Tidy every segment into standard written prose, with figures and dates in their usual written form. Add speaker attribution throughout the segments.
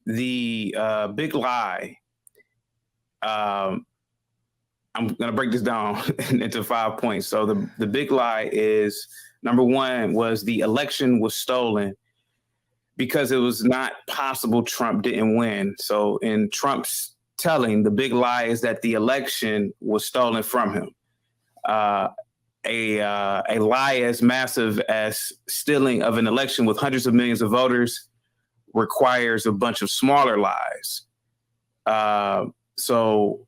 Speaker 1: the big lie, I'm going to break this down into 5 points. So the big lie is, number one, was the election was stolen because it was not possible Trump didn't win. So in Trump's telling, the big lie is that the election was stolen from him. A lie as massive as stealing of an election with hundreds of millions of voters requires a bunch of smaller lies. So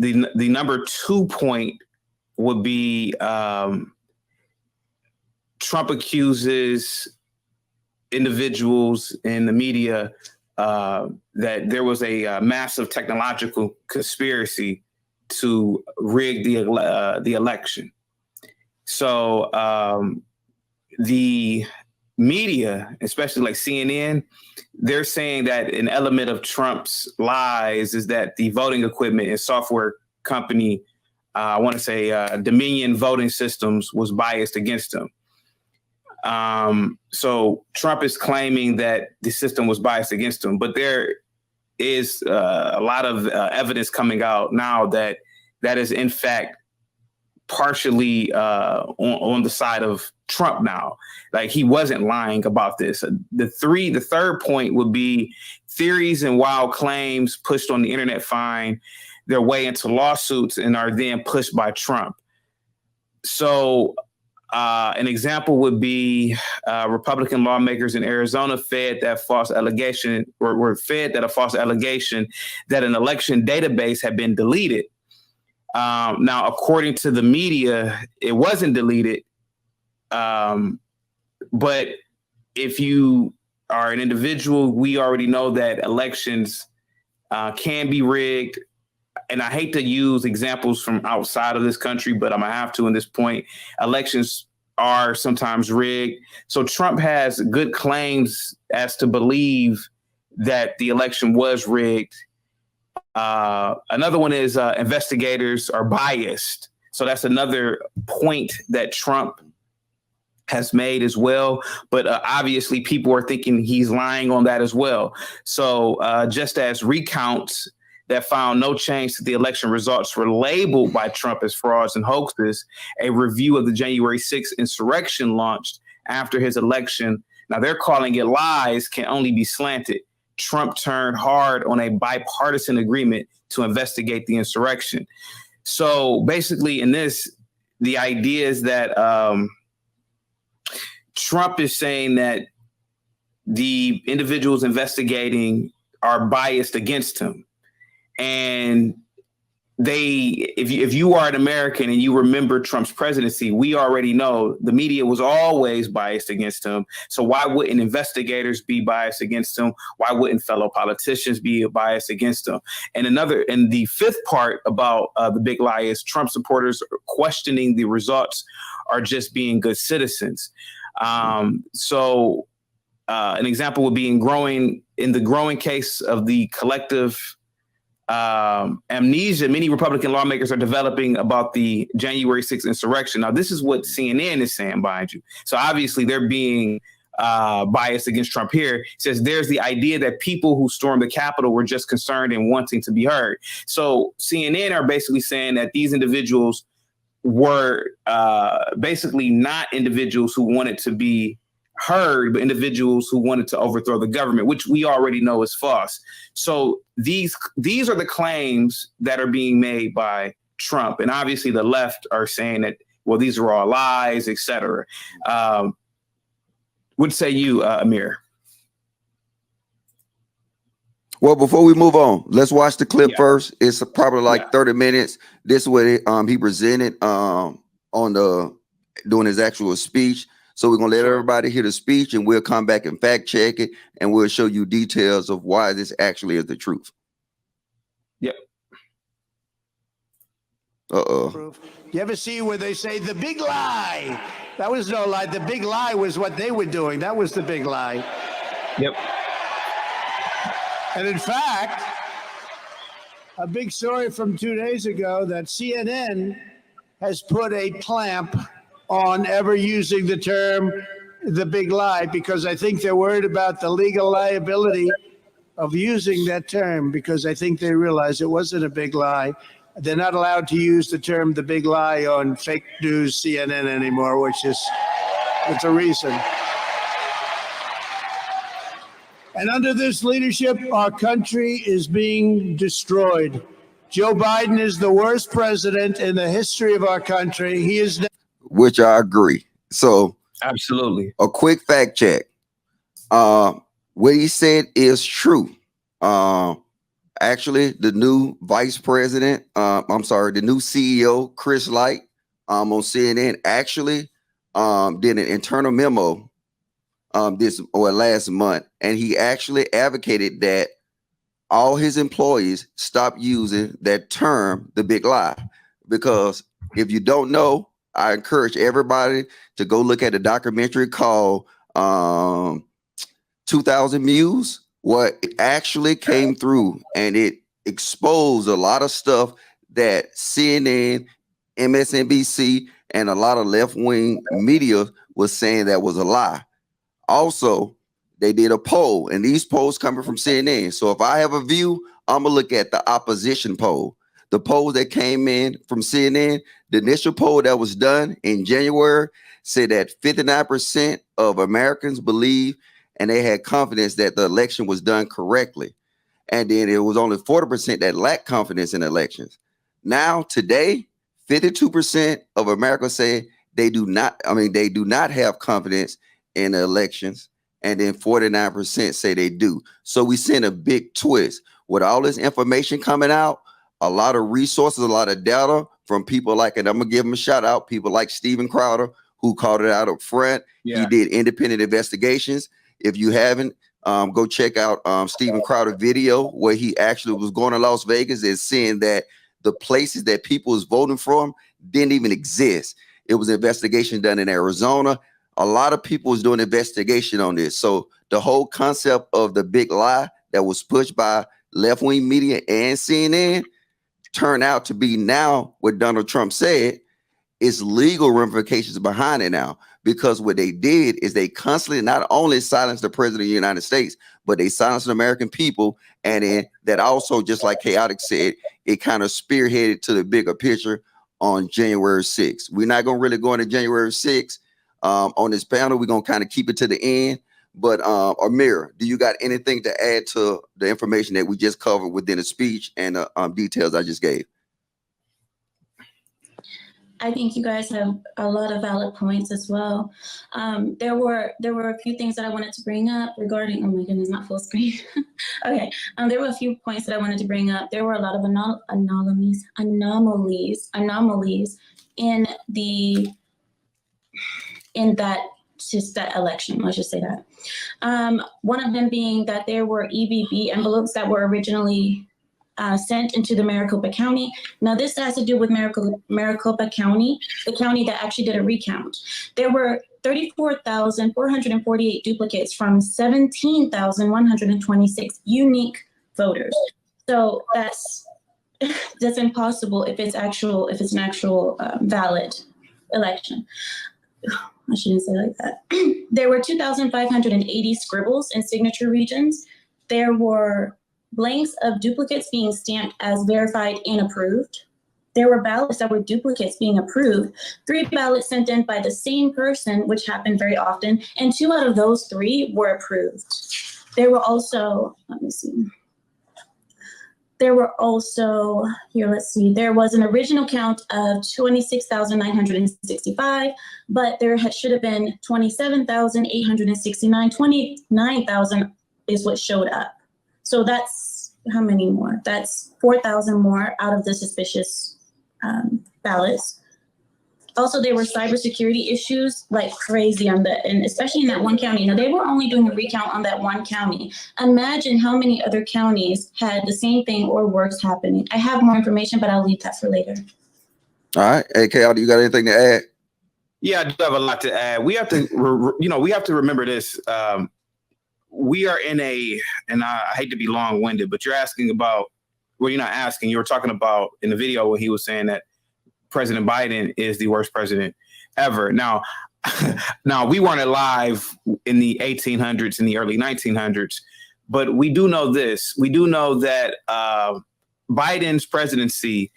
Speaker 1: the number 2 point would be Trump accuses individuals in the media that there was a massive technological conspiracy to rig the election. So the media, especially like CNN, they're saying that an element of Trump's lies is that the voting equipment and software company, I want to say Dominion Voting Systems, was biased against him. So Trump is claiming that the system was biased against him, but there is a lot of evidence coming out now that is in fact partially on the side of Trump now. Like, he wasn't lying about this. The third point would be theories and wild claims pushed on the internet find their way into lawsuits and are then pushed by Trump. So an example would be Republican lawmakers in Arizona were fed that a false allegation that an election database had been deleted. Now, according to the media, it wasn't deleted. But if you are an individual, we already know that elections can be rigged. And I hate to use examples from outside of this country, but I'm going to have to in this point. Elections are sometimes rigged. So Trump has good claims as to believe that the election was rigged. Another one is investigators are biased. So that's another point that Trump has made as well. But obviously people are thinking he's lying on that as well. So just as recounts that found no change to the election results were labeled by Trump as frauds and hoaxes, a review of the January 6th insurrection launched after his election. Now they're calling it lies, can only be slanted. Trump turned hard on a bipartisan agreement to investigate the insurrection. So basically in this, the idea is that Trump is saying that the individuals investigating are biased against him. And if you are an American and you remember Trump's presidency, we already know the media was always biased against him. So why wouldn't investigators be biased against him? Why wouldn't fellow politicians be biased against him? And the fifth part about the big lie is Trump supporters questioning the results are just being good citizens. So an example would be in the growing case of the collective amnesia many Republican lawmakers are developing about the January 6th insurrection. Now, this is what CNN is saying behind you. So obviously they're being biased against Trump here. It says there's the idea that people who stormed the Capitol were just concerned and wanting to be heard. So CNN are basically saying that these individuals were basically not individuals who wanted to be heard, but individuals who wanted to overthrow the government, which we already know is false. So these are the claims that are being made by Trump. And obviously the left are saying that, well, these are all lies, et cetera. What say you, Ameera?
Speaker 2: Well, before we move on, let's watch the clip first. It's probably like 30 minutes. This is what he presented doing his actual speech. So we're going to let everybody hear the speech and we'll come back and fact check it and we'll show you details of why this actually is the truth.
Speaker 1: Yep.
Speaker 3: You ever see where they say the big lie? That was no lie. The big lie was what they were doing. That was the big lie.
Speaker 1: Yep.
Speaker 3: And in fact, a big story from 2 days ago that CNN has put a clamp on ever using the term the big lie, because I think they're worried about the legal liability of using that term because I think they realize it wasn't a big lie. They're not allowed to use the term "the big lie" on fake news CNN anymore, which is it's a reason. And under this leadership, our country is being destroyed. Joe Biden is the worst president in the history of our country. He is,
Speaker 2: which I agree. So,
Speaker 1: absolutely,
Speaker 2: a quick fact check. What he said is true. Actually, the new vice president, the new CEO, Chris Light, on CNN, actually did an internal memo last month, and he actually advocated that all his employees stop using that term, the big lie, because if you don't know, I encourage everybody to go look at a documentary called 2000 Mules, what it actually came through, and it exposed a lot of stuff that CNN, MSNBC, and a lot of left-wing media was saying that was a lie. Also, they did a poll, and these polls coming from CNN. So if I have a view, I'm gonna look at the opposition poll. The poll that came in from CNN, the initial poll that was done in January said that 59% of Americans believe and they had confidence that the election was done correctly. And then it was only 40% that lacked confidence in elections. Now, today, 52% of America say they do not have confidence in the elections. And then 49% say they do. So we send a big twist. With all this information coming out, a lot of resources, a lot of data from people like, and I'm going to give them a shout out, people like Steven Crowder, who called it out up front. Yeah. He did independent investigations. If you haven't, go check out Steven Crowder video where he actually was going to Las Vegas and seeing that the places that people was voting from didn't even exist. It was an investigation done in Arizona. A lot of people was doing investigation on this. So the whole concept of the big lie that was pushed by left-wing media and CNN turned out to be now what Donald Trump said is legal ramifications behind it now. Because what they did is they constantly not only silenced the president of the United States, but they silenced the American people. And then that also, just like Chaotic said, it kind of spearheaded to the bigger picture on January 6th. We're not going to really go into January 6th on this panel. We're going to kind of keep it to the end. But Ameera, do you got anything to add to the information that we just covered within the speech and the details I just gave?
Speaker 4: I think you guys have a lot of valid points as well. There were a few things that I wanted to bring up regarding, oh my goodness, not full screen. Okay, there were a few points that I wanted to bring up. There were a lot of anomalies in that election. Let's just say that. One of them being that there were EBB envelopes that were originally sent into the Maricopa County. Now, this has to do with Maricopa County, the county that actually did a recount. There were 34,448 duplicates from 17,126 unique voters. So that's impossible if it's an actual valid election. I shouldn't say like that. There were 2,580 scribbles in signature regions. There were blanks of duplicates being stamped as verified and approved. There were ballots that were duplicates being approved. 3 ballots sent in by the same person, which happened very often, and 2 out of those 3 were approved. There were also, there was an original count of 26,965, but there should have been 27,869. 29,000 is what showed up. So that's how many more? That's 4,000 more out of the suspicious ballots. Also, there were cybersecurity issues like crazy and especially in that one county. Now, they were only doing a recount on that one county. Imagine how many other counties had the same thing or worse happening. I have more information, but I'll leave that for later.
Speaker 2: All right. Hey, Cal, do you got anything to add?
Speaker 1: Yeah, I do have a lot to add. We have to, we have to remember this. We are in and I hate to be long-winded, but you're asking about, well, you're not asking, you were talking about in the video when he was saying that President Biden is the worst president ever. Now we weren't alive in the 1800s, in the early 1900s, But we do know this. We do know that Biden's presidency,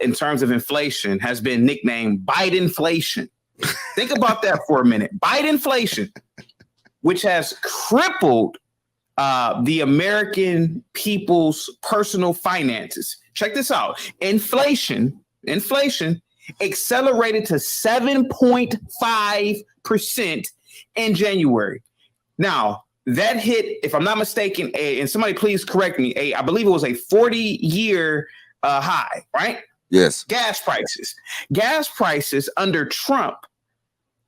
Speaker 1: in terms of inflation, has been nicknamed Bidenflation. Think about that for a minute. Bidenflation, which has crippled the American people's personal finances. Check this out. Inflation accelerated to 7.5% in January. Now, that hit, if I'm not mistaken, and somebody please correct me, I believe it was a 40-year high, right?
Speaker 2: Yes.
Speaker 1: Gas prices under Trump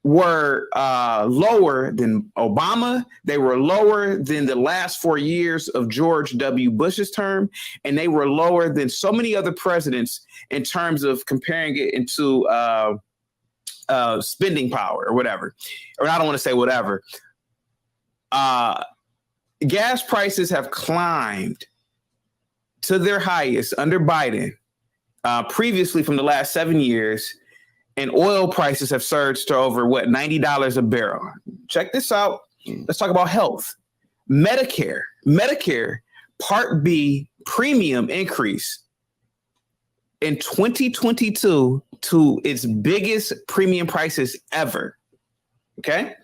Speaker 1: were lower than Obama. They were lower than the last 4 years of George W. Bush's term, and they were lower than so many other presidents in terms of comparing it into spending power or whatever. Or I don't want to say whatever. Gas prices have climbed to their highest under Biden previously from the last 7 years. And oil prices have surged to over $90 a barrel. Check this out. Let's talk about health. Medicare Part B premium increase in 2022 to its biggest premium prices ever. Okay.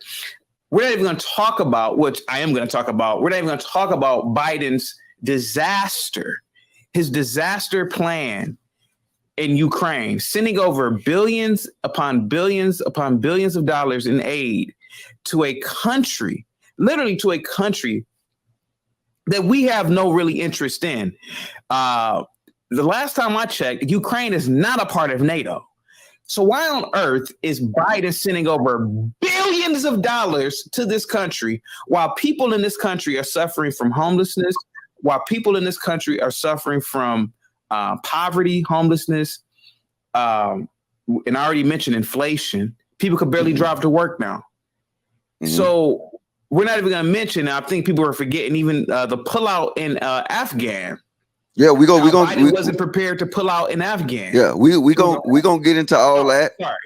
Speaker 1: We're not even going to talk about, which I am going to talk about. We're not even going to talk about Biden's disaster, his disaster plan in Ukraine, sending over billions upon billions upon billions of dollars in aid to a country, literally to a country that we have no really interest in. The last time I checked, Ukraine is not a part of NATO. So why on earth is Biden sending over billions of dollars to this country while people in this country are suffering from homelessness, while people in this country are suffering from poverty, homelessness, and I already mentioned inflation. People could barely drive to work now. So we're not even going to mention, I think people are forgetting even the pullout in Afghan.
Speaker 2: Yeah, Biden
Speaker 1: wasn't prepared to pull out in Afghan.
Speaker 2: Yeah, we gonna get into all that.
Speaker 1: Sorry.